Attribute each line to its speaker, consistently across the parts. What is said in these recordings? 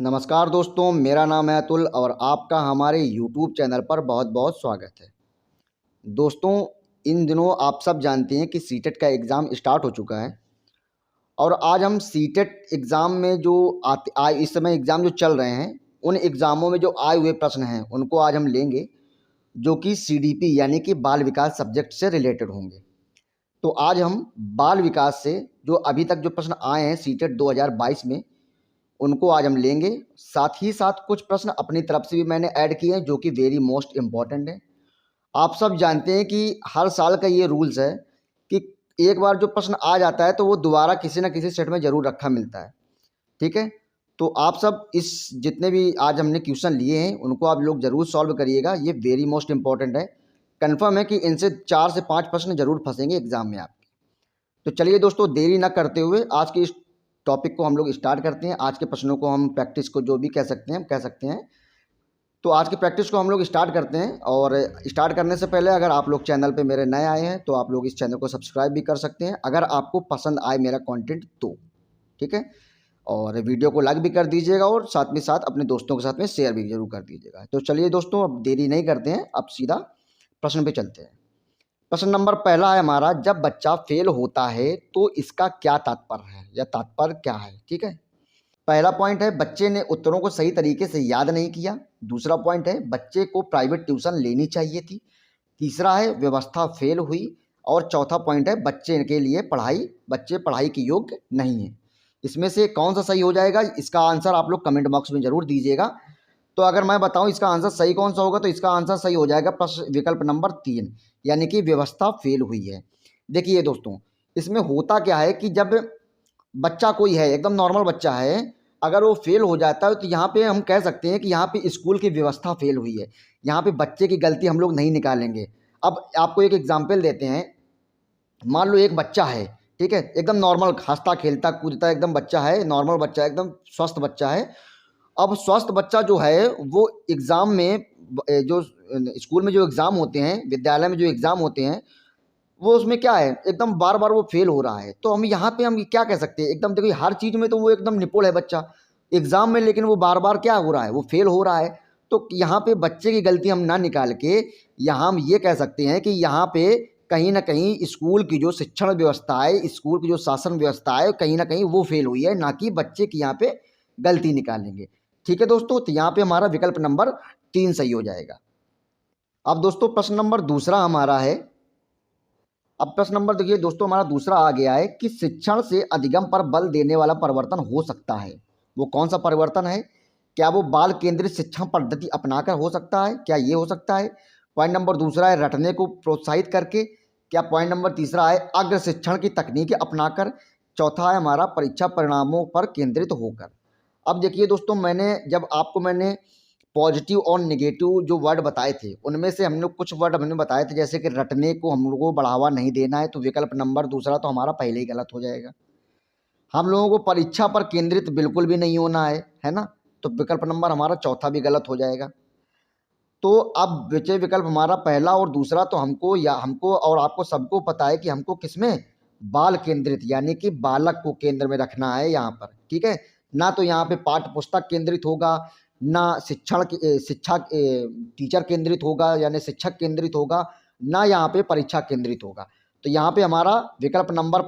Speaker 1: नमस्कार दोस्तों, मेरा नाम है अतुल और आपका हमारे YouTube चैनल पर बहुत-बहुत स्वागत है। दोस्तों, इन दिनों आप सब जानते हैं कि सीटेट का एग्ज़ाम स्टार्ट हो चुका है और आज हम सीटेट एग्ज़ाम में जो इस समय एग्ज़ाम जो चल रहे हैं, उन एग्ज़ामों में जो आए हुए प्रश्न हैं, उनको आज हम लेंगे, जो कि सीडीपी यानी कि बाल विकास सब्जेक्ट से रिलेटेड होंगे। तो आज हम बाल विकास से जो अभी तक जो प्रश्न आए हैं सीटेट 2022 में, उनको आज हम लेंगे। साथ ही साथ कुछ प्रश्न अपनी तरफ से भी मैंने ऐड किए हैं जो कि वेरी मोस्ट इम्पॉर्टेंट हैं। आप सब जानते हैं कि हर साल का ये रूल्स है कि एक बार जो प्रश्न आ जाता है तो वो दोबारा किसी न किसी सेट में ज़रूर रखा मिलता है। ठीक है? तो आप सब इस जितने भी आज हमने क्वेश्चन लिए हैं उनको आप लोग ज़रूर सॉल्व करिएगा। ये वेरी मोस्ट इम्पॉर्टेंट है। कन्फर्म है कि इनसे 4 से 5 प्रश्न ज़रूर फँसेंगे एग्ज़ाम में आपके। तो चलिए दोस्तों, देरी ना करते हुए आज के इस टॉपिक को हम लोग स्टार्ट करते हैं। आज के प्रश्नों को हम प्रैक्टिस को जो भी कह सकते हैं हम कह सकते हैं। तो आज की प्रैक्टिस को हम लोग स्टार्ट करते हैं और स्टार्ट करने से पहले अगर आप लोग चैनल पे मेरे नए आए हैं तो आप लोग इस चैनल को सब्सक्राइब भी कर सकते हैं अगर आपको पसंद आए मेरा कंटेंट तो। ठीक है? और वीडियो को लाइक भी कर दीजिएगा और साथ में साथ अपने दोस्तों के साथ में शेयर भी ज़रूर कर दीजिएगा। तो चलिए दोस्तों, अब देरी नहीं करते हैं, अब सीधा प्रश्न पे चलते हैं। प्रश्न नंबर पहला है हमारा, जब बच्चा फेल होता है तो इसका क्या तात्पर्य है या तात्पर्य क्या है? ठीक है? पहला पॉइंट है बच्चे ने उत्तरों को सही तरीके से याद नहीं किया। दूसरा पॉइंट है बच्चे को प्राइवेट ट्यूशन लेनी चाहिए थी। तीसरा है व्यवस्था फेल हुई और चौथा पॉइंट है बच्चे पढ़ाई के योग्य नहीं है। इसमें से कौन सा सही हो जाएगा, इसका आंसर आप लोग कमेंट बॉक्स में ज़रूर दीजिएगा। तो अगर मैं बताऊं इसका आंसर सही कौन सा होगा तो इसका आंसर सही हो जाएगा प्रश्न विकल्प नंबर 3 यानी कि व्यवस्था फेल हुई है। देखिए दोस्तों, इसमें होता क्या है कि जब बच्चा कोई है एकदम नॉर्मल बच्चा है, अगर वो फेल हो जाता है तो यहाँ पे हम कह सकते हैं कि यहाँ पे स्कूल की व्यवस्था फेल हुई है। यहाँ पे बच्चे की गलती हम लोग नहीं निकालेंगे। अब आपको एक एग्जाम्पल देते हैं। मान लो एक बच्चा है, ठीक है, एकदम नॉर्मल हंसता खेलता कूदता एकदम बच्चा है, नॉर्मल बच्चा है, एकदम स्वस्थ बच्चा है। अब स्वस्थ बच्चा जो है वो एग्ज़ाम में जो स्कूल में जो एग्ज़ाम होते हैं, विद्यालय में जो एग्ज़ाम होते हैं, वो उसमें क्या है एकदम बार बार वो फेल हो रहा है। तो हम यहाँ पे हम क्या कह सकते हैं, एकदम देखिए हर चीज़ में तो वो एकदम निपुण है बच्चा एग्ज़ाम में, लेकिन वो बार बार क्या हो रहा है, वो फेल हो रहा है। तो यहाँ पे बच्चे की गलती हम ना निकाल के यहाँ हम ये कह सकते हैं कि यहाँ पे कहीं ना कहीं स्कूल की जो शिक्षण व्यवस्था है, स्कूल की जो शासन व्यवस्था है, कहीं ना कहीं वो फेल हुई है, ना कि बच्चे की यहाँ पे गलती निकालेंगे। ठीक है दोस्तों, तो यहाँ पे हमारा विकल्प नंबर 3 सही हो जाएगा। अब दोस्तों प्रश्न नंबर दूसरा हमारा है। अब प्रश्न नंबर देखिए दोस्तों, हमारा दूसरा आ गया है कि शिक्षण से अधिगम पर बल देने वाला परिवर्तन हो सकता है। वो कौन सा परिवर्तन है? क्या वो बाल केंद्रित शिक्षण पद्धति अपनाकर हो सकता है? क्या ये हो सकता है? पॉइंट नंबर दूसरा है रटने को प्रोत्साहित करके। क्या पॉइंट नंबर तीसरा है अग्र शिक्षण की तकनीकें अपनाकर? चौथा है हमारा परीक्षा परिणामों पर केंद्रित होकर। अब देखिए दोस्तों, मैंने पॉजिटिव और नेगेटिव जो वर्ड बताए थे उनमें से हम लोग कुछ वर्ड हमने बताए थे, जैसे कि रटने को हम लोगों को बढ़ावा नहीं देना है, तो विकल्प नंबर दूसरा तो हमारा पहले ही गलत हो जाएगा। हम लोगों को परीक्षा पर केंद्रित बिल्कुल भी नहीं होना है ना, तो विकल्प नंबर हमारा चौथा भी गलत हो जाएगा। तो अब बचे विकल्प हमारा पहला और दूसरा। तो हमको और आपको सबको पता है कि हमको किसमें बाल केंद्रित यानी कि बालक को केंद्र में रखना है यहाँ पर। ठीक है, ना तो यहाँ पे पाठ्य पुस्तक केंद्रित होगा, ना शिक्षा टीचर केंद्रित होगा यानी शिक्षक केंद्रित होगा, ना यहाँ पे परीक्षा केंद्रित होगा। तो यहाँ पे हमारा विकल्प नंबर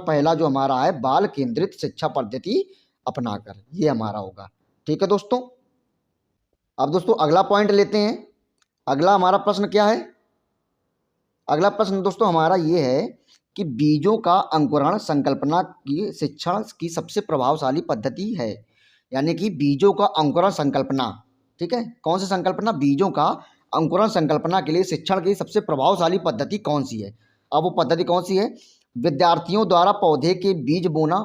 Speaker 1: पहला जो हमारा है बाल केंद्रित शिक्षा पद्धति अपनाकर, ये हमारा होगा। ठीक है दोस्तों, अब दोस्तों अगला पॉइंट लेते हैं। अगला हमारा प्रश्न क्या है? अगला प्रश्न दोस्तों हमारा ये है कि बीजों का अंकुरण संकल्पना की शिक्षण की सबसे प्रभावशाली पद्धति है। यानी कि बीजों का अंकुरण संकल्पना, ठीक है, कौन सी संकल्पना? बीजों का अंकुरण संकल्पना के लिए शिक्षण की सबसे प्रभावशाली पद्धति कौन सी है? अब वो पद्धति कौन सी है? विद्यार्थियों द्वारा पौधे के बीज बोना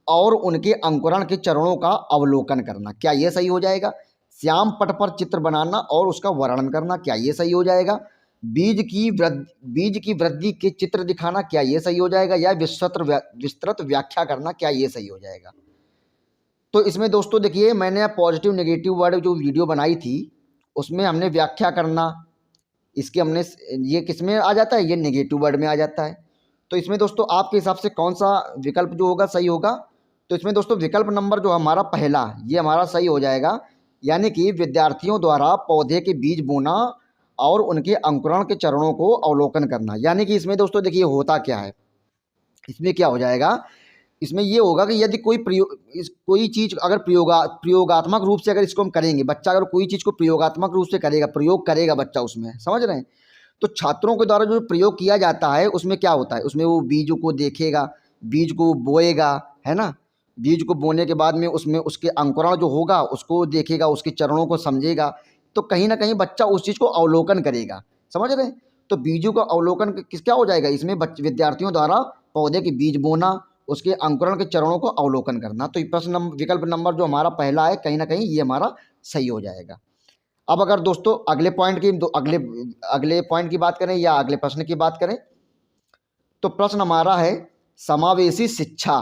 Speaker 1: और उनके अंकुरण के चरणों का अवलोकन करना। क्या ये सही हो जाएगा? श्याम पट पर चित्र बनाना और उसका वर्णन करना। क्या ये सही हो जाएगा? बीज की वृद्धि के चित्र दिखाना। क्या ये सही हो जाएगा? या विस्तृत व्याख्या करना। क्या ये सही हो जाएगा? तो इसमें दोस्तों देखिए, मैंने पॉजिटिव नेगेटिव वर्ड जो वीडियो बनाई थी उसमें हमने व्याख्या करना, इसके हमने ये किस में आ जाता है? ये नेगेटिव वर्ड में आ जाता है। तो इसमें दोस्तों आपके हिसाब से कौन सा विकल्प जो होगा सही होगा? तो इसमें दोस्तों विकल्प नंबर जो हमारा पहला, ये हमारा सही हो जाएगा, यानी कि विद्यार्थियों द्वारा पौधे के बीज बोना और उनके अंकुरण के चरणों को अवलोकन करना। यानी कि इसमें दोस्तों देखिए होता क्या है, इसमें क्या हो जाएगा, इसमें ये होगा कि यदि कोई चीज़ अगर प्रयोगात्मक रूप से अगर इसको हम करेंगे, बच्चा अगर कोई चीज़ को प्रयोगात्मक रूप से करेगा, प्रयोग करेगा बच्चा उसमें, समझ रहे हैं, तो छात्रों के द्वारा जो प्रयोग किया जाता है उसमें क्या होता है, उसमें वो बीजों को देखेगा, बीज को बोएगा, है ना, बीज को बोने के बाद में उसमें उसके अंकुरण जो होगा उसको देखेगा, उसके चरणों को समझेगा, तो कहीं ना कहीं बच्चा उस चीज़ को अवलोकन करेगा, समझ रहे हैं। तो बीजों का अवलोकन किस क्या हो जाएगा, इसमें विद्यार्थियों द्वारा पौधे के बीज बोना, उसके अंकुरण के चरणों को अवलोकन करना। तो प्रश्न विकल्प नंबर जो हमारा पहला है कहीं ना कहीं ये हमारा सही हो जाएगा। अब अगर दोस्तों अगले पॉइंट की अगले पॉइंट की बात करें या अगले प्रश्न की बात करें, तो प्रश्न हमारा है समावेशी शिक्षा।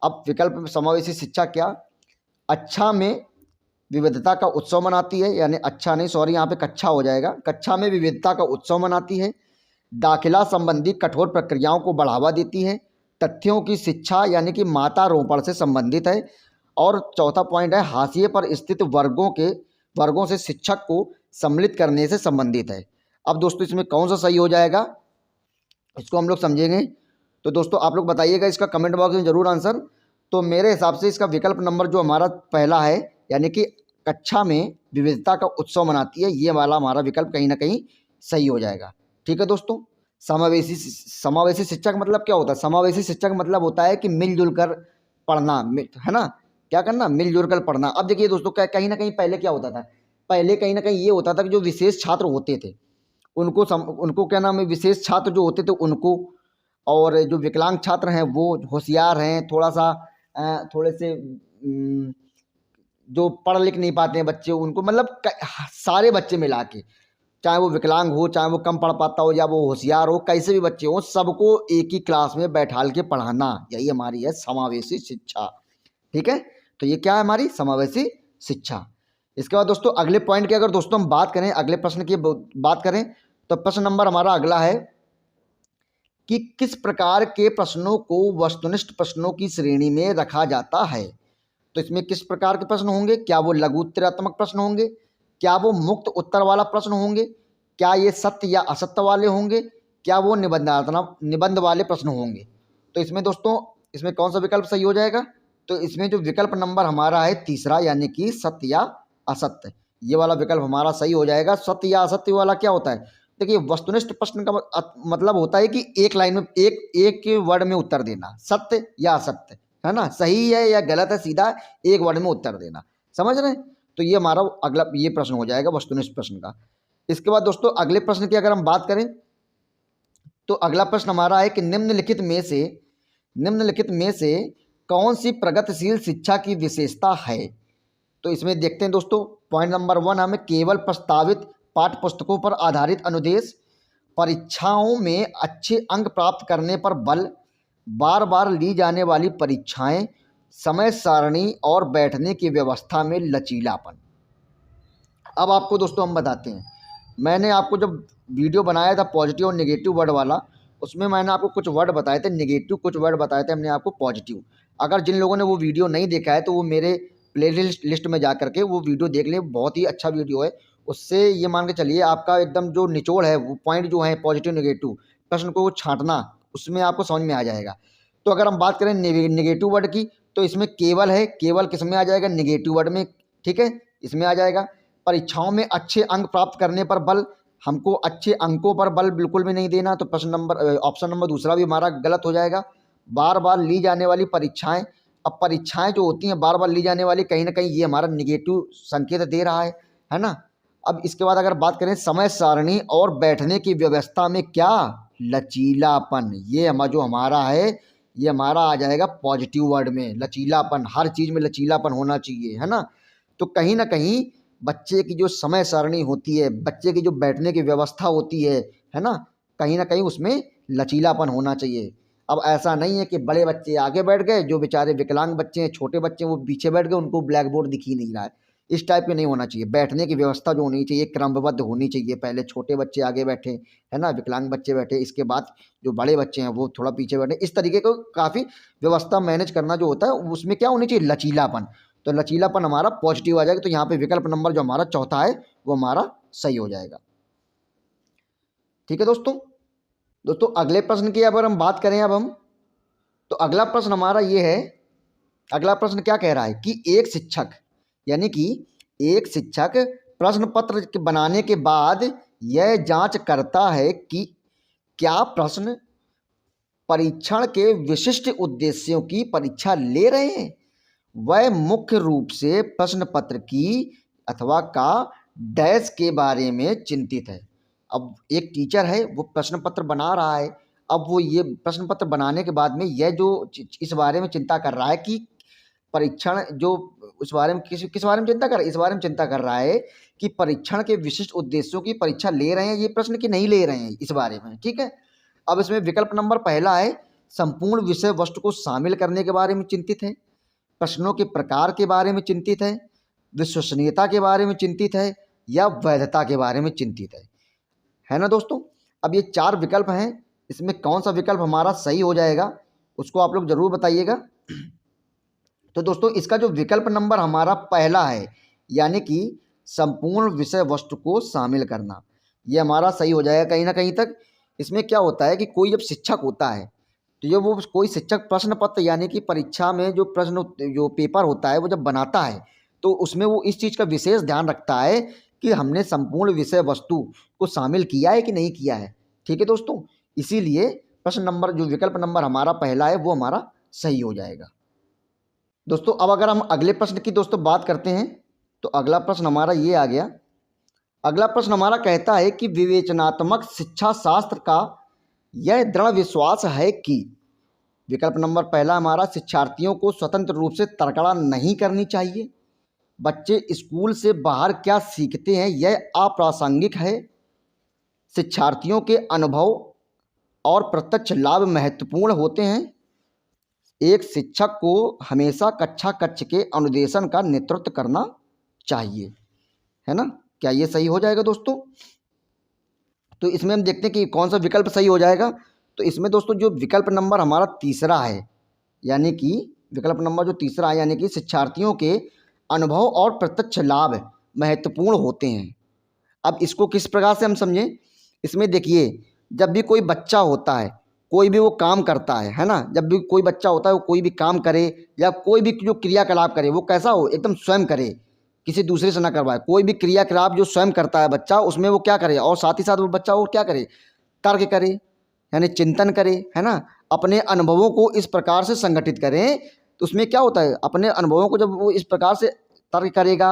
Speaker 1: अब विकल्प समावेशी शिक्षा क्या, अच्छा में विविधता का उत्सव मनाती है, यानी अच्छा नहीं सॉरी यहाँ पे कक्षा हो जाएगा, कक्षा में विविधता का उत्सव मनाती है, दाखिला संबंधी कठोर प्रक्रियाओं को बढ़ावा देती है, तथ्यों की शिक्षा यानी कि मातारोपण से संबंधित है, और चौथा पॉइंट है हाशिए पर स्थित वर्गों से शिक्षक को सम्मिलित करने से संबंधित है। अब दोस्तों इसमें कौन सा सही हो जाएगा, इसको हम लोग समझेंगे। तो दोस्तों आप लोग बताइएगा इसका कमेंट बॉक्स में ज़रूर आंसर। तो मेरे हिसाब से इसका विकल्प नंबर जो हमारा पहला है, यानी कि कक्षा में विविधता का उत्सव मनाती है, ये वाला हमारा विकल्प कहीं ना कहीं सही हो जाएगा। ठीक है दोस्तों, समावेशी शिक्षा का मतलब क्या होता है, समावेशी शिक्षा का मतलब होता है कि मिलजुल कर पढ़ना, है ना, क्या करना, मिलजुल कर पढ़ना। अब देखिए दोस्तों कहीं ना कहीं पहले क्या होता था, पहले कहीं ना कहीं ये होता था कि जो विशेष छात्र होते थे उनको क्या नाम है, विशेष छात्र जो होते थे उनको, और जो विकलांग छात्र हैं वो होशियार हैं थोड़ा सा, थोड़े से जो पढ़ लिख नहीं पाते हैं बच्चे उनको, मतलब सारे बच्चे मिला के, चाहे वो विकलांग हो, चाहे वो कम पढ़ पाता हो, या वो होशियार हो, कैसे भी बच्चे हो, सबको एक ही क्लास में बैठाल के पढ़ाना, यही हमारी है समावेशी शिक्षा। ठीक है, तो ये क्या है हमारी समावेशी शिक्षा। इसके बाद दोस्तों अगले पॉइंट की अगर दोस्तों हम बात करें, अगले प्रश्न की बात करें, तो प्रश्न नंबर हमारा अगला है कि किस प्रकार के प्रश्नों को वस्तुनिष्ठ प्रश्नों की श्रेणी में रखा जाता है। तो इसमें किस प्रकार के प्रश्न होंगे, क्या वो लघु उत्तरात्मक प्रश्न होंगे, क्या वो मुक्त उत्तर वाला प्रश्न होंगे, क्या ये सत्य या असत्य वाले होंगे, क्या वो निबंध वाले प्रश्न होंगे। तो इसमें दोस्तों इसमें कौन सा विकल्प सही हो जाएगा, तो इसमें जो विकल्प नंबर हमारा है तीसरा, यानी कि सत्य या असत्य, ये वाला विकल्प हमारा सही हो जाएगा। सत्य या असत्य वाला क्या होता है, देखिए वस्तुनिष्ठ प्रश्न का मतलब होता है कि एक लाइन में एक वर्ड में उत्तर देना, सत्य या असत्य, है ना, सही है या गलत है, सीधा एक वर्ड में उत्तर देना, समझ रहे हैं। तो ये हमारा अगला ये प्रश्न हो जाएगा वस्तुनिष्ठ प्रश्न का। इसके बाद दोस्तों अगले प्रश्न की अगर हम बात करें, तो अगला प्रश्न हमारा है कि निम्नलिखित में से कौन सी प्रगतिशील शिक्षा की विशेषता है। तो इसमें देखते हैं दोस्तों, पॉइंट नंबर 1 हमें केवल प्रस्तावित पाठ्य पुस्तकों पर आधारित अनुदेश, परीक्षाओं में अच्छे अंक प्राप्त करने पर बल, बार बार ली जाने वाली परीक्षाएं, समय सारणी और बैठने की व्यवस्था में लचीलापन। अब आपको दोस्तों हम बताते हैं, मैंने आपको जब वीडियो बनाया था पॉजिटिव और नेगेटिव वर्ड वाला, उसमें मैंने आपको कुछ वर्ड बताए थे नेगेटिव, कुछ वर्ड बताए थे हमने आपको पॉजिटिव। अगर जिन लोगों ने वो वीडियो नहीं देखा है तो वो मेरे प्ले लिस्ट में जा करके वो वीडियो देख लें, बहुत ही अच्छा वीडियो है। उससे ये मान के चलिए आपका एकदम जो निचोड़ है, वो पॉइंट जो है पॉजिटिव नेगेटिव प्रश्न को छांटना, उसमें आपको समझ में आ जाएगा। तो अगर हम बात करें नेगेटिव वर्ड की, तो इसमें केवल है, केवल किस में आ जाएगा, नेगेटिव वर्ड में, ठीक है, इसमें आ जाएगा। परीक्षाओं में अच्छे अंक प्राप्त करने पर बल, हमको अच्छे अंकों पर बल बिल्कुल भी नहीं देना, तो प्रश्न नंबर ऑप्शन नंबर दूसरा भी हमारा गलत हो जाएगा। बार बार ली जाने वाली परीक्षाएं, अब परीक्षाएं जो होती हैं बार बार ली जाने वाली, कहीं ना कहीं ये हमारा निगेटिव संकेत दे रहा है ना। अब इसके बाद अगर बात करें समय सारणी और बैठने की व्यवस्था में क्या, लचीलापन, ये जो हमारा है ये हमारा आ जाएगा पॉजिटिव वर्ड में, लचीलापन, हर चीज़ में लचीलापन होना चाहिए, है ना। तो कहीं ना कहीं बच्चे की जो समय सारणी होती है, बच्चे की जो बैठने की व्यवस्था होती है ना, कहीं ना कहीं उसमें लचीलापन होना चाहिए। अब ऐसा नहीं है कि बड़े बच्चे आगे बैठ गए, जो बेचारे विकलांग बच्चे हैं, छोटे बच्चे वो पीछे बैठ गए, उनको ब्लैक बोर्ड दिख ही नहीं रहा है, इस टाइप के नहीं होना चाहिए। बैठने की व्यवस्था जो होनी चाहिए क्रमबद्ध होनी चाहिए। पहले छोटे बच्चे आगे बैठे, है ना, विकलांग बच्चे बैठे, इसके बाद जो बड़े बच्चे हैं वो थोड़ा पीछे बैठे। इस तरीके को काफ़ी व्यवस्था मैनेज करना जो होता है उसमें क्या होनी चाहिए, लचीलापन। तो लचीलापन हमारा पॉजिटिव आ जाएगा। तो यहाँ पे विकल्प नंबर जो हमारा चौथा है वो हमारा सही हो जाएगा। ठीक है दोस्तों। दोस्तों अगले प्रश्न की अगर हम बात करें अब हम, तो अगला प्रश्न हमारा ये है, अगला प्रश्न क्या कह रहा है कि एक शिक्षक, यानी कि एक शिक्षक प्रश्न पत्र बनाने के बाद यह जांच करता है कि क्या प्रश्न परीक्षण के विशिष्ट उद्देश्यों की परीक्षा ले रहे हैं। वह मुख्य रूप से प्रश्न पत्र की अथवा का डैश के बारे में चिंतित है। अब एक टीचर है वो प्रश्न पत्र बना रहा है। अब वो ये प्रश्न पत्र बनाने के बाद में यह जो इस बारे में चिंता कर रहा है कि परीक्षण जो उस बारे में किस बारे में चिंता कर रहा है, इस बारे में चिंता कर रहा है कि परीक्षण के विशिष्ट उद्देश्यों की परीक्षा ले रहे हैं ये प्रश्न की नहीं ले रहे हैं, इस बारे में। ठीक है। अब इसमें विकल्प नंबर पहला है संपूर्ण विषय वस्तु को शामिल करने के बारे में चिंतित है, प्रश्नों के प्रकार के बारे में चिंतित है, विश्वसनीयता के बारे में चिंतित है, या वैधता के बारे में चिंतित है ना दोस्तों। अब ये चार विकल्प हैं, इसमें कौन सा विकल्प हमारा सही हो जाएगा उसको आप लोग जरूर बताइएगा। तो दोस्तों इसका जो विकल्प नंबर हमारा पहला है, यानी कि संपूर्ण विषय वस्तु को शामिल करना, ये हमारा सही हो जाएगा कहीं ना कहीं तक। इसमें क्या होता है कि कोई जब शिक्षक होता है तो ये वो कोई शिक्षक प्रश्न पत्र यानी कि परीक्षा में जो प्रश्न जो पेपर होता है वो जब बनाता है तो उसमें वो इस चीज़ का विशेष ध्यान रखता है कि हमने संपूर्ण विषय वस्तु को शामिल किया है कि नहीं किया है। ठीक है दोस्तों, इसीलिए प्रश्न नंबर जो विकल्प नंबर हमारा पहला है वो हमारा सही हो जाएगा। दोस्तों अब अगर हम अगले प्रश्न की दोस्तों बात करते हैं तो अगला प्रश्न हमारा ये आ गया। अगला प्रश्न हमारा कहता है कि विवेचनात्मक शिक्षा शास्त्र का यह दृढ़ विश्वास है कि विकल्प नंबर पहला हमारा शिक्षार्थियों को स्वतंत्र रूप से तर्कड़ा नहीं करनी चाहिए, बच्चे स्कूल से बाहर क्या सीखते हैं यह अप्रासंगिक है, शिक्षार्थियों के अनुभव और प्रत्यक्ष लाभ महत्वपूर्ण होते हैं, एक शिक्षक को हमेशा कक्षा कक्ष के अनुदेशन का नेतृत्व करना चाहिए। है ना, क्या ये सही हो जाएगा दोस्तों। तो इसमें हम देखते हैं कि कौन सा विकल्प सही हो जाएगा। तो इसमें दोस्तों जो विकल्प नंबर हमारा तीसरा है, यानी कि विकल्प नंबर जो तीसरा है यानी कि शिक्षार्थियों के अनुभव और प्रत्यक्ष लाभ महत्वपूर्ण होते हैं। अब इसको किस प्रकार से हम समझें, इसमें देखिए जब भी कोई बच्चा होता है कोई भी वो काम करता है ना, जब भी कोई बच्चा होता है वो कोई भी काम करे या कोई भी जो क्रियाकलाप करे वो कैसा हो, एकदम स्वयं करे, किसी दूसरे से ना करवाए। कोई भी क्रियाकलाप जो स्वयं करता है बच्चा उसमें वो क्या करे, और साथ ही साथ वो बच्चा वो क्या करे, तर्क करे, यानी चिंतन करे, है ना, अपने अनुभवों को इस प्रकार से संगठित करें। तो उसमें क्या होता है, अपने अनुभवों को जब वो इस प्रकार से तर्क करेगा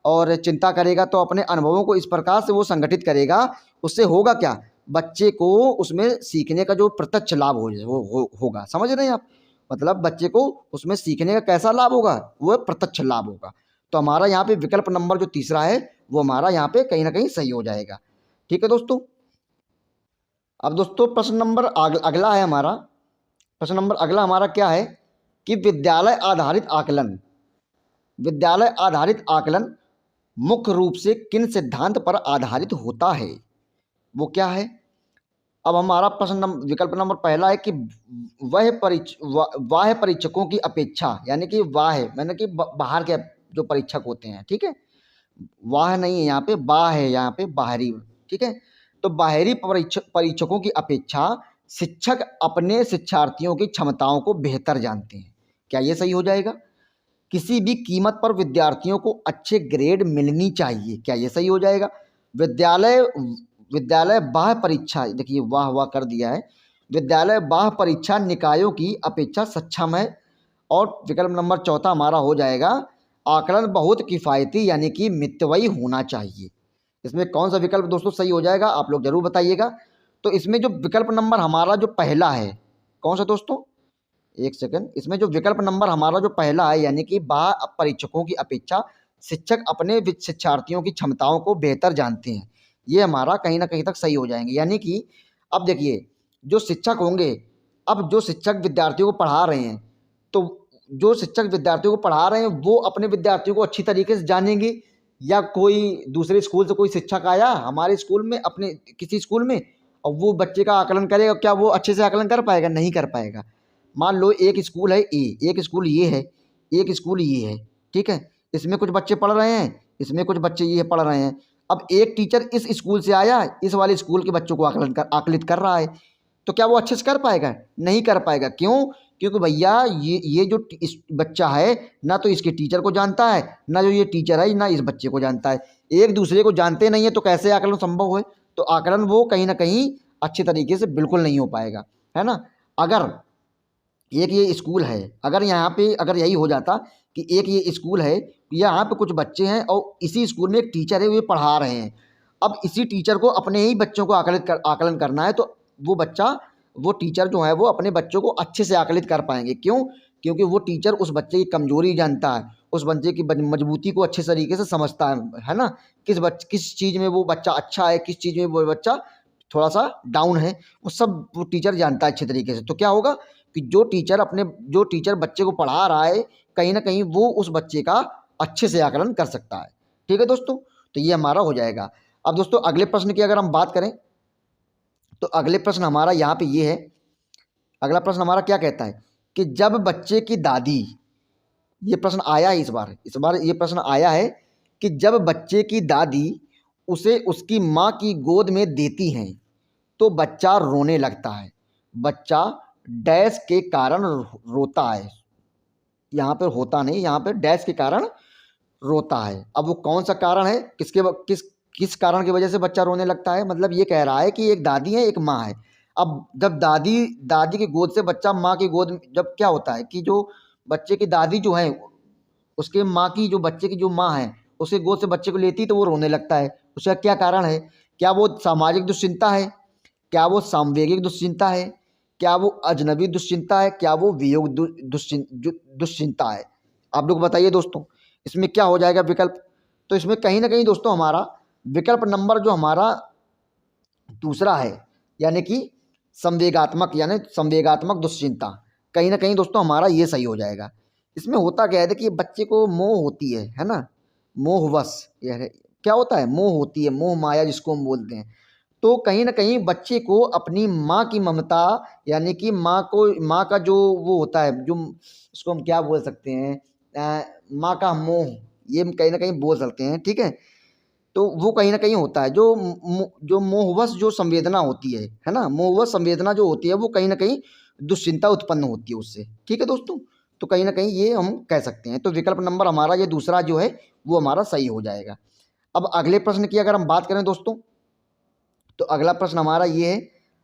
Speaker 1: और चिंता करेगा तो अपने अनुभवों को इस प्रकार से वो संगठित करेगा, उससे होगा क्या, बच्चे को उसमें सीखने का जो प्रत्यक्ष लाभ होगा। समझ रहे हैं आप, मतलब बच्चे को उसमें सीखने का कैसा लाभ होगा, वो प्रत्यक्ष लाभ होगा। तो हमारा यहाँ पे विकल्प नंबर जो तीसरा है वो हमारा यहाँ पे कहीं ना कहीं सही हो जाएगा। ठीक है दोस्तों। अब दोस्तों प्रश्न नंबर अगला है हमारा, प्रश्न नंबर अगला हमारा क्या है कि विद्यालय आधारित आकलन, विद्यालय आधारित आकलन मुख्य रूप से किन सिद्धांत पर आधारित होता है, वो क्या है। अब हमारा प्रश्न विकल्प नंबर पहला है कि वाह्य परीक्षकों की अपेक्षा, यानी कि वाह्य मैंने कि बाहर के जो परीक्षक होते हैं, ठीक है, वाह नहीं है यहाँ पे, बाह है यहाँ पे, बाहरी। ठीक है, तो बाहरी परीक्षकों की अपेक्षा शिक्षक अपने शिक्षार्थियों की क्षमताओं को बेहतर जानते हैं। क्या ये सही हो जाएगा। किसी भी कीमत पर विद्यार्थियों को अच्छे ग्रेड मिलनी चाहिए। क्या ये सही हो जाएगा। विद्यालय बाह्य परीक्षा, देखिए वाह वाह कर दिया है, विद्यालय बाह्य परीक्षा निकायों की अपेक्षा सक्षम है। और विकल्प नंबर चौथा हमारा हो जाएगा आकलन बहुत किफ़ायती यानी कि मितव्ययी होना चाहिए। इसमें कौन सा विकल्प दोस्तों सही हो जाएगा आप लोग जरूर बताइएगा। तो इसमें जो विकल्प नंबर हमारा जो पहला है कौन सा दोस्तों, एक सेकंड, इसमें जो विकल्प नंबर हमारा जो पहला है यानी कि बाह्य परीक्षकों की अपेक्षा शिक्षक अपने शिक्षार्थियों की क्षमताओं को बेहतर जानते हैं, ये हमारा कहीं ना कहीं तक सही हो जाएंगे। यानी कि अब देखिए जो शिक्षक होंगे, अब जो शिक्षक विद्यार्थियों को पढ़ा रहे हैं तो जो शिक्षक विद्यार्थियों को पढ़ा रहे हैं वो अपने विद्यार्थियों को अच्छी तरीके से जानेंगे, या कोई दूसरे स्कूल से कोई शिक्षक आया हमारे स्कूल में, अपने किसी स्कूल में, और वो बच्चे का आकलन करेगा, क्या वो अच्छे से आकलन कर पाएगा? नहीं कर पाएगा। मान लो एक स्कूल है ए, एक स्कूल ये है, एक स्कूल ये है, ठीक है, इसमें कुछ बच्चे पढ़ रहे हैं, इसमें कुछ बच्चे ये पढ़ रहे हैं। अब एक टीचर इस स्कूल से आया, इस वाले स्कूल के बच्चों को आकलित कर रहा है, तो क्या वो अच्छे से कर पाएगा? नहीं कर पाएगा। क्यों? क्योंकि भैया ये जो इस बच्चा है ना तो इसके टीचर को जानता है, ना जो ये टीचर है ना इस बच्चे को जानता है, एक दूसरे को जानते नहीं है, तो कैसे आकलन संभव है? तो आकलन वो कहीं ना कहीं अच्छे तरीके से बिल्कुल नहीं हो पाएगा, है ना। अगर एक ये स्कूल है, अगर यहाँ पे अगर यही हो जाता कि एक ये स्कूल है, यहाँ पे कुछ बच्चे हैं और इसी स्कूल में एक टीचर है, वो पढ़ा रहे हैं, अब इसी टीचर को अपने ही बच्चों को आकलन करना है, तो वो टीचर जो है वो अपने बच्चों को अच्छे से आकलित कर पाएंगे। क्यों? क्योंकि वो टीचर उस बच्चे की कमजोरी जानता है, उस बच्चे की मजबूती को अच्छे तरीके से समझता है ना, किस चीज़ में वो बच्चा अच्छा है, किस चीज़ में वो बच्चा थोड़ा सा डाउन है, वो सब वो टीचर जानता है अच्छे तरीके से। तो क्या होगा कि जो टीचर बच्चे को पढ़ा रहा है, कहीं ना कहीं वो उस बच्चे का अच्छे से आकलन कर सकता है। ठीक है दोस्तों, तो ये हमारा हो जाएगा। अब दोस्तों अगले प्रश्न की अगर हम बात करें तो अगले प्रश्न हमारा यहाँ पे ये है, अगला प्रश्न हमारा क्या कहता है कि जब बच्चे की दादी, ये प्रश्न आया है इस बार ये प्रश्न आया है कि जब बच्चे की दादी उसे उसकी माँ की गोद में देती हैं तो बच्चा रोने लगता है, बच्चा डैश के कारण रोता है, यहाँ पर होता नहीं, यहाँ पर डैश के कारण रोता है। अब वो कौन सा कारण है, किस कारण की वजह से बच्चा रोने लगता है? मतलब ये कह रहा है कि एक दादी है, एक माँ है। अब जब दादी की गोद से बच्चा माँ की गोद में, जब क्या होता है कि जो बच्चे की दादी जो है उसके माँ की, जो बच्चे की जो माँ है उसके गोद से बच्चे को लेती तो वो रोने लगता है। उसका क्या कारण है? क्या वो सामाजिक दुश्चिंता है? क्या वो सामवेगिक दुश्चिंता है? क्या वो अजनबी दुश्चिंता है? क्या वो वियोग दुश्चिंता है? आप लोग बताइए दोस्तों, इसमें क्या हो जाएगा विकल्प? तो इसमें कहीं ना कहीं दोस्तों हमारा विकल्प नंबर जो हमारा दूसरा है, यानी कि संवेगात्मक दुश्चिंता, कहीं ना कहीं दोस्तों हमारा ये सही हो जाएगा। इसमें होता क्या है, देखिए बच्चे को मोह होती है ना, मोहवश, यह क्या होता है, मोह होती है, मोह माया जिसको हम बोलते हैं। तो कहीं ना कहीं बच्चे को अपनी माँ की ममता, यानी कि माँ का जो वो होता है, जो उसको हम क्या बोल सकते हैं, माँ का मोह, ये हम कहीं ना कहीं बोल सकते हैं, ठीक है। तो वो कहीं ना कहीं होता है, जो मोहवश जो संवेदना होती है ना, मोहवश संवेदना जो होती है वो कहीं ना कहीं दुश्चिंता उत्पन्न होती है उससे। ठीक है दोस्तों, तो कहीं ना कहीं ये हम कह सकते हैं। तो विकल्प नंबर हमारा ये दूसरा जो है वो हमारा सही हो जाएगा। अब अगले प्रश्न की अगर हम बात करें दोस्तों, तो अगला प्रश्न हमारा ये है,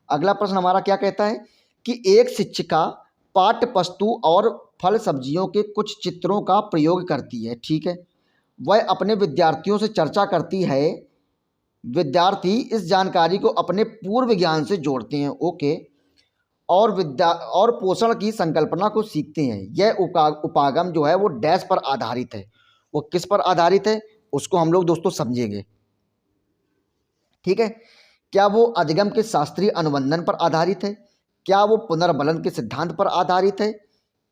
Speaker 1: अगला प्रश्न हमारा क्या कहता है कि एक शिक्षिका पाठ्य वस्तु और फल सब्जियों के कुछ चित्रों का प्रयोग करती है, ठीक है, वह अपने विद्यार्थियों से चर्चा करती है, विद्यार्थी इस जानकारी को अपने पूर्व ज्ञान से जोड़ते हैं, ओके, और पोषण की संकल्पना को सीखते हैं। यह उपागम जो है वो डैश पर आधारित है, वो किस पर आधारित है उसको हम लोग दोस्तों समझेंगे, ठीक है। क्या वो अधिगम के शास्त्रीय अनुबंधन पर आधारित है? क्या वो पुनर्बलन के सिद्धांत पर आधारित है?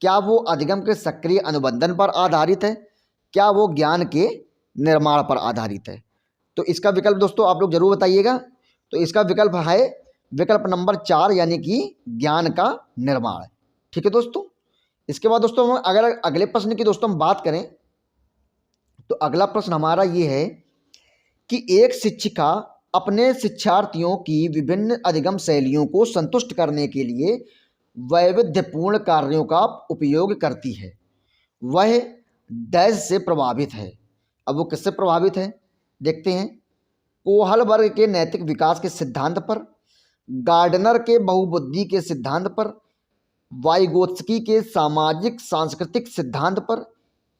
Speaker 1: क्या वो अधिगम के सक्रिय अनुबंधन पर आधारित है? क्या वो ज्ञान के निर्माण पर आधारित है? तो इसका विकल्प दोस्तों आप लोग जरूर बताइएगा। तो इसका विकल्प है विकल्प नंबर 4, यानी कि ज्ञान का निर्माण। ठीक है दोस्तों, इसके बाद दोस्तों हम अगर अगले प्रश्न की दोस्तों हम बात करें तो अगला प्रश्न हमारा ये है कि एक शिक्षिका अपने शिक्षार्थियों की विभिन्न अधिगम शैलियों को संतुष्ट करने के लिए वैविध्यपूर्ण कार्यों का उपयोग करती है, वह डैश से प्रभावित है। अब वो किससे प्रभावित है देखते हैं। कोहल वर्ग के नैतिक विकास के सिद्धांत पर, गार्डनर के बहुबुद्धि के सिद्धांत पर, वाइगोत्स्की के सामाजिक सांस्कृतिक सिद्धांत पर,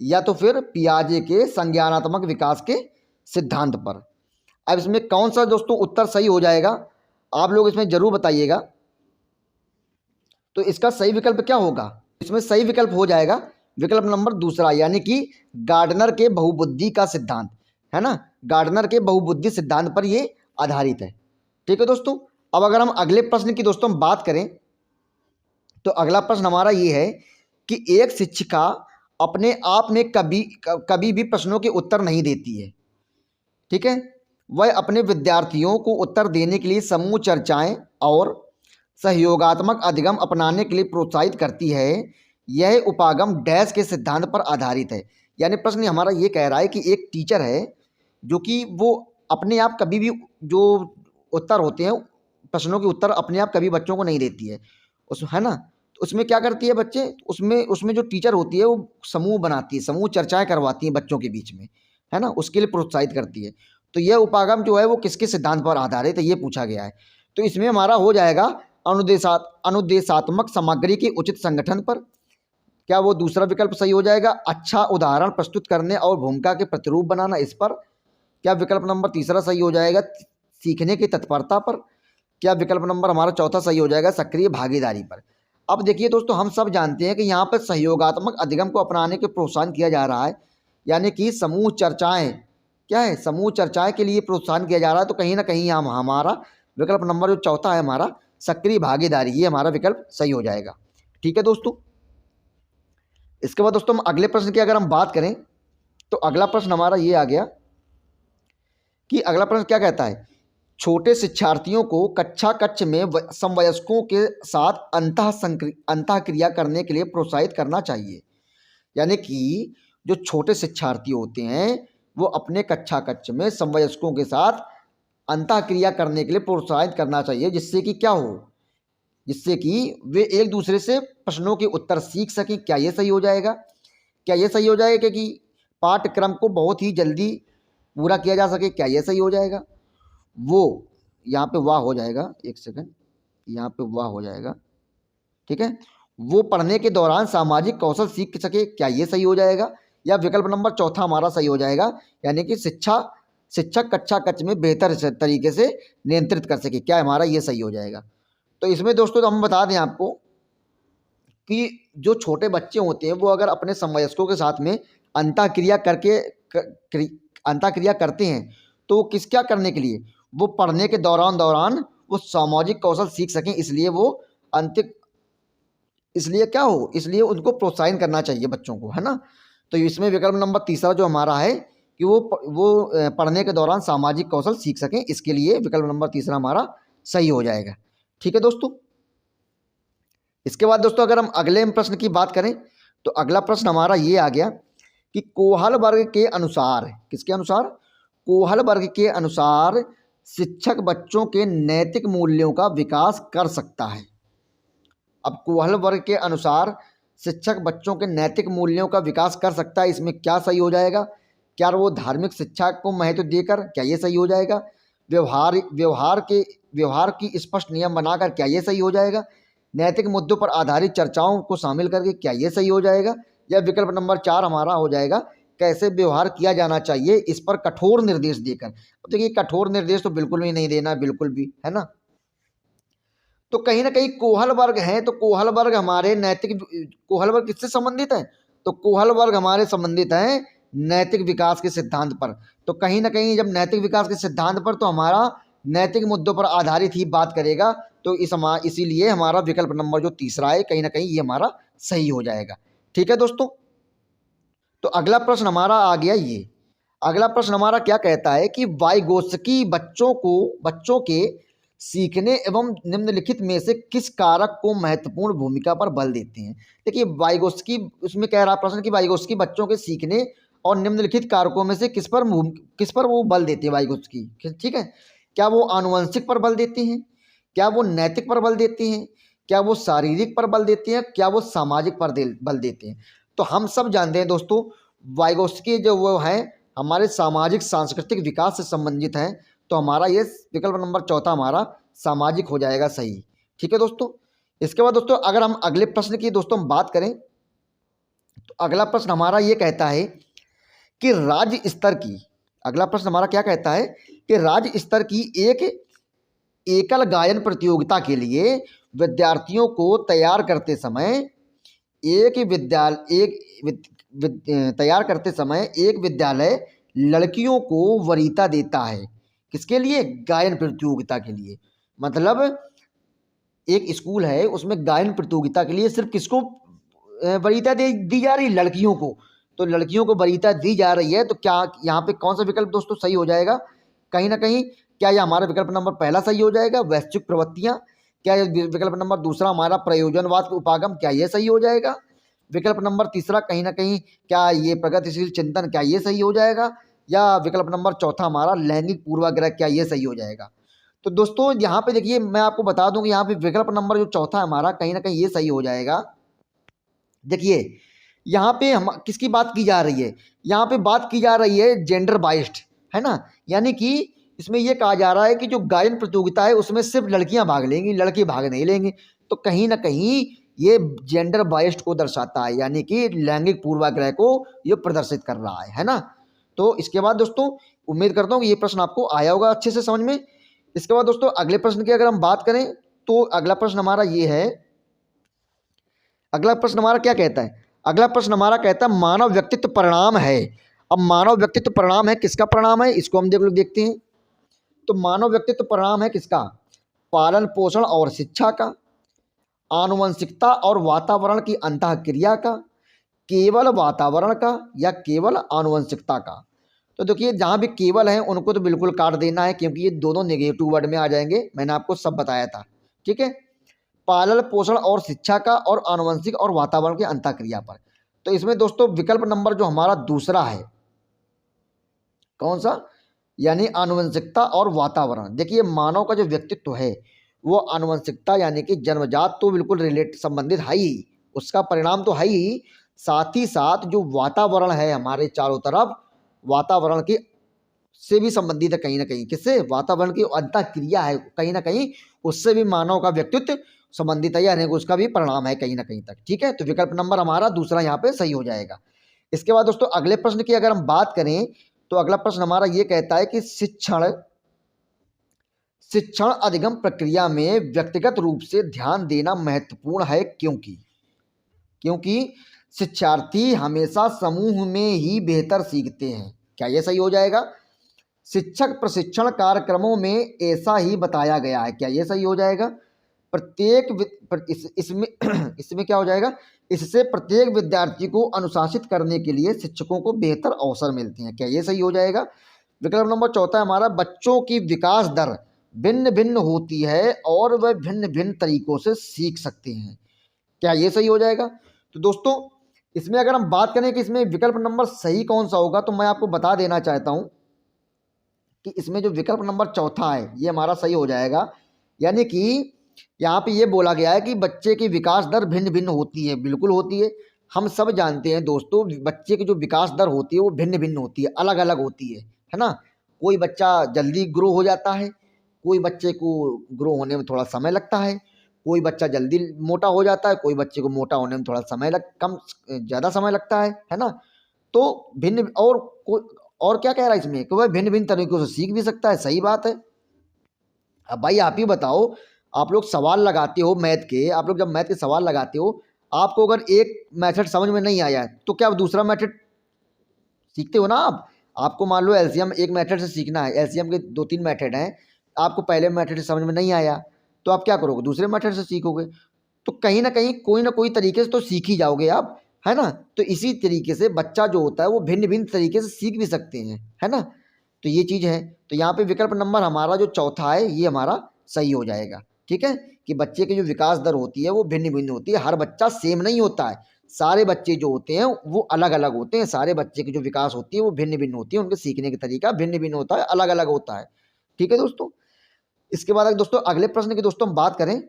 Speaker 1: या तो फिर पियाजे के संज्ञानात्मक विकास के सिद्धांत पर। अब इसमें कौन सा दोस्तों उत्तर सही हो जाएगा आप लोग इसमें जरूर बताइएगा। तो इसका सही विकल्प क्या होगा? इसमें सही विकल्प हो जाएगा विकल्प नंबर दूसरा, यानी कि गार्डनर के बहुबुद्धि का सिद्धांत, है ना, गार्डनर के बहुबुद्धि सिद्धांत पर ये आधारित है। ठीक है दोस्तों, अब अगर हम अगले प्रश्न की दोस्तों बात करें तो अगला प्रश्न हमारा ये है कि एक शिक्षिका अपने आप में कभी कभी भी प्रश्नों के उत्तर नहीं देती है, ठीक है। वह अपने विद्यार्थियों को उत्तर देने के लिए समूह चर्चाएं और सहयोगात्मक अधिगम अपनाने के लिए प्रोत्साहित करती है। यह उपागम डैश के सिद्धांत पर आधारित है। यानी प्रश्न हमारा ये कह रहा है कि एक टीचर है जो कि वो अपने आप कभी भी जो उत्तर होते हैं, प्रश्नों के उत्तर अपने आप कभी बच्चों को नहीं देती है, उस है ना। तो उसमें क्या करती है बच्चे, उसमें उसमें जो टीचर होती है वो समूह बनाती है, समूह चर्चाएं करवाती हैं बच्चों के बीच में, है ना, उसके लिए प्रोत्साहित करती है। तो यह उपागम जो है वो किसके सिद्धांत पर आधारित है, ये पूछा गया है। तो इसमें हमारा हो जाएगा अनुदेशात्मक सामग्री के उचित संगठन पर। क्या वो दूसरा विकल्प सही हो जाएगा? अच्छा उदाहरण प्रस्तुत करने और भूमिका के प्रतिरूप बनाना, इस पर। क्या विकल्प नंबर तीसरा सही हो जाएगा? सीखने की तत्परता पर। क्या विकल्प नंबर हमारा चौथा सही हो जाएगा? सक्रिय भागीदारी पर। अब देखिए दोस्तों, हम सब जानते हैं कि यहाँ पर सहयोगात्मक अधिगम को अपनाने के प्रोत्साहन किया जा रहा है, यानी कि समूह चर्चाएं, क्या है, समूह चर्चाएं के लिए प्रोत्साहन किया जा रहा है। तो कहीं ना कहीं हम हमारा विकल्प नंबर जो चौथा है हमारा सक्रिय भागीदारी, ये हमारा विकल्प सही हो जाएगा। ठीक है दोस्तों। इसके बाद दोस्तों हम अगले प्रश्न की अगर हम बात करें तो अगला प्रश्न हमारा ये आ गया कि अगला प्रश्न क्या कहता है, छोटे शिक्षार्थियों को कक्षा कक्ष में समवयस्कों के साथ अंतः क्रिया करने के लिए प्रोत्साहित करना चाहिए। यानी कि जो छोटे शिक्षार्थी होते हैं वो अपने कक्षा कक्ष में समवयस्कों के साथ अंतः क्रिया करने के लिए प्रोत्साहित करना चाहिए, जिससे कि क्या हो, जिससे कि वे एक दूसरे से प्रश्नों के उत्तर सीख सकें। क्या ये सही हो जाएगा? क्या ये सही हो जाएगा कि पाठ्यक्रम को बहुत ही जल्दी पूरा किया जा सके? क्या ये सही हो जाएगा? वो यहाँ पे वाह हो जाएगा, एक सेकंड, यहाँ पे वाह हो जाएगा, ठीक है। वो पढ़ने के दौरान सामाजिक कौशल सीख सके, क्या ये सही हो जाएगा? या विकल्प नंबर चौथा हमारा सही हो जाएगा, यानी कि शिक्षक कक्षा कक्ष में बेहतर तरीके से नियंत्रित कर सके, क्या हमारा ये सही हो जाएगा? तो इसमें दोस्तों तो हम बता दें आपको कि जो छोटे बच्चे होते हैं वो अगर अपने समवयस्कों के साथ में अंतःक्रिया करते हैं तो किस क्या करने के लिए, वो पढ़ने के दौरान वो सामाजिक कौशल सीख सकें, इसलिए वो अंतिक इसलिए क्या हो, इसलिए उनको प्रोत्साहन करना चाहिए बच्चों को, है ना। तो इसमें विकल्प नंबर तीसरा जो हमारा है कि वो पढ़ने के दौरान सामाजिक कौशल सीख सकें, इसके लिए विकल्प नंबर तीसरा हमारा सही हो जाएगा। ठीक है दोस्तों। इसके बाद दोस्तों अगर हम अगले प्रश्न की बात करें तो अगला प्रश्न हमारा ये आ गया कि कोहल वर्ग के अनुसार, किसके अनुसार? कोहल वर्ग के अनुसार शिक्षक बच्चों के नैतिक मूल्यों का विकास कर सकता है। अब कोहल वर्ग के अनुसार शिक्षक बच्चों के नैतिक मूल्यों का विकास कर सकता है, इसमें क्या सही हो जाएगा? क्या वो धार्मिक शिक्षा को महत्व देकर, क्या ये सही हो जाएगा? व्यवहार की स्पष्ट नियम बनाकर, क्या ये सही हो जाएगा? नैतिक मुद्दों पर आधारित चर्चाओं को शामिल करके, क्या ये सही हो जाएगा? या विकल्प नंबर चार हमारा हो जाएगा कैसे व्यवहार किया जाना चाहिए, इस पर कठोर निर्देश देकर। अब देखिए कठोर निर्देश तो बिल्कुल भी नहीं देना, बिल्कुल भी, है ना। तो कहीं ना कहीं कोहल वर्ग है, तो कोहल वर्ग हमारे कोहल वर्ग किससे संबंधित है? तो कोहल वर्ग हमारे संबंधित है नैतिक विकास के सिद्धांत पर। तो कहीं ना कहीं जब नैतिक विकास के सिद्धांत पर, तो हमारा नैतिक मुद्दों पर आधारित ही बात करेगा। तो इसीलिए हमारा विकल्प नंबर जो तीसरा है कहीं ना कहीं ये हमारा सही हो जाएगा। ठीक है दोस्तों। तो अगला प्रश्न हमारा आ गया ये, अगला प्रश्न हमारा क्या कहता है कि वाइगोत्स्की बच्चों के सीखने एवं निम्नलिखित में से किस कारक को महत्वपूर्ण भूमिका पर बल देते हैं। देखिए वाइगोत्स्की, उसमें कह रहा प्रश्न कि वाइगोत्स्की बच्चों के सीखने और निम्नलिखित कारकों में से किस पर वो बल देते हैं वाइगोत्स्की, ठीक है। क्या वो आनुवंशिक पर बल देते हैं? क्या वो नैतिक पर बल देते हैं? क्या वो शारीरिक पर बल देते हैं? क्या वो सामाजिक पर बल देते हैं? तो हम सब जानते हैं दोस्तों वाइगोत्स्की जो वो है हमारे सामाजिक सांस्कृतिक विकास से संबंधित है। तो हमारा ये विकल्प नंबर चौथा हमारा सामाजिक हो जाएगा सही। ठीक है दोस्तों। इसके बाद दोस्तों अगर हम अगले प्रश्न की दोस्तों हम बात करें तो अगला प्रश्न हमारा ये कहता है कि राज्य स्तर की, अगला प्रश्न हमारा क्या कहता है कि राज्य स्तर की एक एकल गायन प्रतियोगिता के लिए विद्यार्थियों को तैयार करते समय एक विद्यालय लड़कियों को वरीयता देता है। किसके लिए? गायन प्रतियोगिता के लिए। मतलब एक स्कूल है उसमें गायन प्रतियोगिता के लिए सिर्फ किसको वरीयता दी जा रही लड़कियों को, तो लड़कियों को वरीयता दी जा रही है, तो क्या यहाँ पे कौन सा विकल्प दोस्तों सही हो जाएगा? कहीं ना कहीं क्या ये हमारा विकल्प नंबर पहला सही हो जाएगा, वैश्विक प्रवृत्तियां? क्या ये विकल्प नंबर दूसरा हमारा प्रयोजनवाद उपागम, क्या ये सही हो जाएगा? विकल्प नंबर तीसरा कहीं ना कहीं क्या ये प्रगतिशील चिंतन, क्या ये सही हो जाएगा? या विकल्प नंबर चौथा हमारा लैंगिक पूर्वाग्रह, क्या ये सही हो जाएगा? तो दोस्तों यहाँ पे देखिए, मैं आपको बता दूं कि यहाँ पे विकल्प नंबर जो चौथा हमारा कहीं ना कहीं ये सही हो जाएगा। देखिए यहाँ पे हम किसकी बात की जा रही है? यहाँ पे बात की जा रही है जेंडर बाइस्ड, है ना। यानी कि इसमें ये कहा जा रहा है कि जो गायन प्रतियोगिता है उसमें सिर्फ लड़कियां भाग लेंगी, लड़के भाग नहीं लेंगे। तो कहीं ना कहीं ये जेंडर बाइस्ड को दर्शाता है, यानी कि लैंगिक पूर्वाग्रह को ये प्रदर्शित कर रहा है ना। तो इसके बाद दोस्तों उम्मीद करता हूँ कि ये प्रश्न आपको आया होगा अच्छे से समझ में। इसके बाद दोस्तों अगले प्रश्न की अगर हम बात करें तो अगला प्रश्न हमारा ये है, अगला प्रश्न हमारा क्या कहता है? अगला प्रश्न हमारा कहता है मानव व्यक्तित्व परिणाम है। अब मानव व्यक्तित्व परिणाम है, किसका परिणाम है इसको हम देखते हैं। तो मानव व्यक्तित्व परिणाम है किसका? पालन पोषण और शिक्षा का, आनुवंशिकता और वातावरण की अंतःक्रिया का, केवल वातावरण का, या केवल आनुवंशिकता का। तो देखिए जहां भी केवल है उनको तो बिल्कुल काट देना है, क्योंकि ये दोनों नेगेटिव वर्ड में आ जाएंगे, मैंने आपको सब बताया था। ठीक है, पालन पोषण और शिक्षा का, और आनुवंशिक और वातावरण की अंतःक्रिया पर। तो इसमें दोस्तों विकल्प नंबर जो हमारा दूसरा है, कौन सा? यानी आनुवंशिकता और वातावरण। देखिए मानव का जो व्यक्तित्व है वो आनुवंशिकता यानी कि जन्मजात तो बिल्कुल रिलेट संबंधित है ही, उसका परिणाम तो है ही, साथ ही साथ जो वातावरण है हमारे चारों तरफ, वातावरण की से भी संबंधित है कहीं ना कहीं। किससे? वातावरण की अंतःक्रिया है कहीं ना कहीं, उससे भी मानव का व्यक्तित्व संबंधित है, यानी उसका भी परिणाम है कहीं ना कहीं तक। ठीक है, तो विकल्प नंबर हमारा दूसरा यहाँ पे सही हो जाएगा। इसके बाद दोस्तों अगले प्रश्न की अगर हम बात करें तो अगला प्रश्न हमारा ये कहता है कि शिक्षण अधिगम प्रक्रिया में व्यक्तिगत रूप से ध्यान देना महत्वपूर्ण है, क्योंकि शिक्षार्थी हमेशा समूह में ही बेहतर सीखते हैं। क्या यह सही हो जाएगा? शिक्षक प्रशिक्षण कार्यक्रमों में ऐसा ही बताया गया है। क्या यह सही हो जाएगा? इसमें इसमें क्या हो जाएगा? इससे प्रत्येक विद्यार्थी को अनुशासित करने के लिए शिक्षकों को बेहतर अवसर मिलते हैं। क्या ये सही हो जाएगा? विकल्प नंबर चौथा हमारा बच्चों की विकास दर भिन्न भिन्न होती है और वह भिन्न भिन्न तरीकों से सीख सकते हैं। क्या ये सही हो जाएगा? तो दोस्तों इसमें अगर हम बात करें कि इसमें विकल्प नंबर सही कौन सा होगा, तो मैं आपको बता देना चाहता हूं कि इसमें जो विकल्प नंबर चौथा है ये हमारा सही हो जाएगा। यानी कि यहाँ पे ये बोला गया है कि बच्चे की विकास दर भिन्न भिन्न होती है। बिल्कुल होती है, हम सब जानते हैं दोस्तों, बच्चे की जो विकास दर होती है वो भिन्न भिन्न होती है, अलग अलग होती है ना। कोई बच्चा जल्दी ग्रो हो जाता है, कोई बच्चे को ग्रो होने में थोड़ा समय लगता है, कोई बच्चा जल्दी मोटा हो जाता है, कोई बच्चे को मोटा होने में थोड़ा ज़्यादा समय लगता है ना। तो भिन्न और क्या कह रहा है इसमें कि वह भिन्न भिन्न तरीकों से सीख भी सकता है। सही बात है। अब भाई आप ही बताओ, आप लोग सवाल लगाते हो मैथ के, आप लोग जब मैथ के सवाल लगाते हो, आपको अगर एक मेथड समझ में नहीं आया तो क्या आप दूसरा मेथड सीखते हो ना? आपको मान लो एलसीएम एक मेथड से सीखना है, एलसीएम के 2-3 मेथड हैं, आपको पहले मेथड से समझ में नहीं आया तो आप क्या करोगे? दूसरे मेथड से सीखोगे। तो कहीं ना कोई तरीके से तो सीख ही जाओगे आप, है ना। तो इसी तरीके से बच्चा जो होता है वो भिन्न भिन्न तरीके से सीख भी सकते हैं, है ना। तो ये चीज़ है। तो यहाँ पे विकल्प नंबर हमारा जो चौथा है ये हमारा सही हो जाएगा। ठीक है, कि बच्चे की जो विकास दर होती है वो भिन्न भिन्न होती है, हर बच्चा सेम नहीं होता है, सारे बच्चे जो होते हैं वो अलग अलग होते हैं, सारे बच्चे की जो विकास होती है वो भिन्न भिन्न होती है, उनके सीखने का तरीका भिन्न भिन्न होता है, अलग अलग होता है। ठीक है दोस्तों, इसके बाद दोस्तों अगले प्रश्न की दोस्तों हम बात करें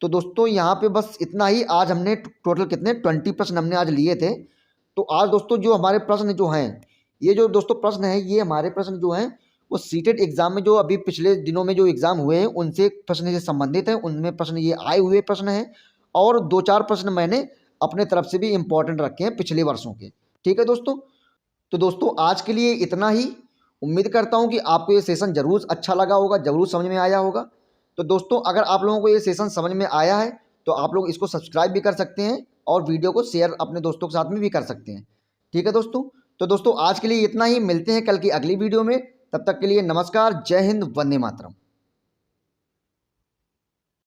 Speaker 1: तो दोस्तों यहाँ पे बस इतना ही। आज हमने टोटल कितने 20 प्रश्न हमने आज लिए थे। तो आज दोस्तों जो हमारे प्रश्न जो हैं, ये जो दोस्तों प्रश्न है, ये हमारे प्रश्न जो हैं वो सीटेट एग्जाम में जो अभी पिछले दिनों में जो एग्जाम हुए हैं उनसे प्रश्न से संबंधित हैं, उनमें प्रश्न ये आए हुए प्रश्न हैं, और 2-4 प्रश्न मैंने अपने तरफ से भी इम्पोर्टेंट रखे हैं पिछले वर्षों के। ठीक है दोस्तों, तो दोस्तों आज के लिए इतना ही। उम्मीद करता हूँ कि आपको ये सेशन जरूर अच्छा लगा होगा, जरूर समझ में आया होगा। तो दोस्तों अगर आप लोगों को ये सेशन समझ में आया है तो आप लोग इसको सब्सक्राइब भी कर सकते हैं और वीडियो को शेयर अपने दोस्तों के साथ में भी कर सकते हैं। ठीक है दोस्तों, तो दोस्तों आज के लिए इतना ही, मिलते हैं कल की अगली वीडियो में। तब तक के लिए नमस्कार, जय हिंद, वंदे मातरम।